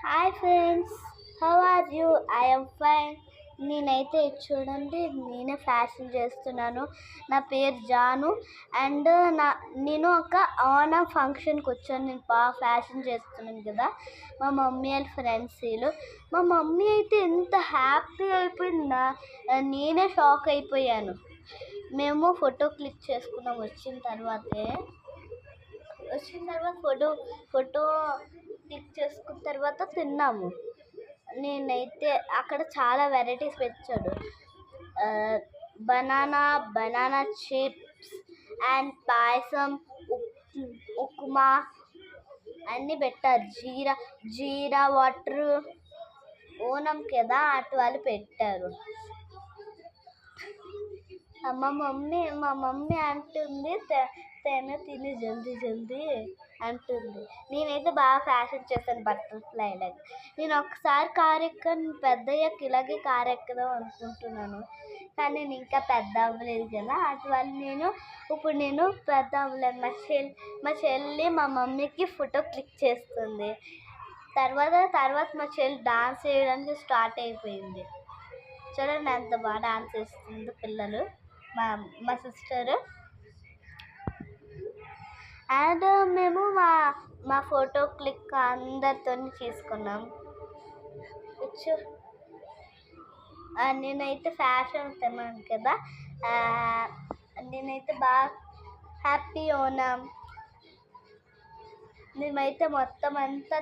Hi friends, how are you? I am fine. నేనైతే చూడండి, నేనే ఫ్యాషన్ చేస్తున్నాను. నా పేరు జాను అండ్ నేను ఒక ఓనం ఫంక్షన్కి వచ్చాను. నేను బాగా ఫ్యాషన్ చేస్తున్నాను కదా. మా మమ్మీ అండ్ ఫ్రెండ్స్ వీళ్ళు. మా మమ్మీ అయితే ఎంత హ్యాపీ అయిపోయిందా, నేనే షాక్ అయిపోయాను. మేము ఫోటో క్లిక్ చేసుకున్నాం. వచ్చిన తర్వాత ఫోటో క్లిక్ చేసుకున్న తర్వాత తిన్నాము. నేనైతే అక్కడ చాలా వెరైటీస్ పెట్టాడు. బనానా చిప్స్ అండ్ పాయసం, ఉప్మా అన్నీ పెట్టారు. జీరా వాటర్, ఓనం కదా అటు వాళ్ళు పెట్టారు. మా మమ్మీ అంటుంది, తిని జల్దీ అంటుంది. నేనైతే బాగా ఫ్యాషన్ చేశాను బటర్ఫ్లై లాగా. నేను ఒకసారి కారు ఎక్కాను, పెద్దయ్యాక ఇలాగే కారు ఎక్కుదాం అనుకుంటున్నాను. కానీ నేను ఇంకా పెద్ద అవ్వలేదు కదా అటు వాళ్ళు. ఇప్పుడు నేను పెద్ద అవ్వలేదు. మా చెల్లి మా మమ్మీకి ఫోటో క్లిక్ చేస్తుంది. తర్వాత మా చెల్లి డాన్స్ చేయడానికి స్టార్ట్ అయిపోయింది. చూడండి ఎంత బాగా డాన్స్ చేస్తుందో పిల్లలు. మా సిస్టరు అండ్ మేము మా ఫోటో క్లిక్ అందరితో తీసుకున్నాం. నేనైతే ఫ్యాషన్ తిన్నాను కదా. నేనైతే బాగా హ్యాపీ ఓనం. మేమైతే మొత్తం అంతా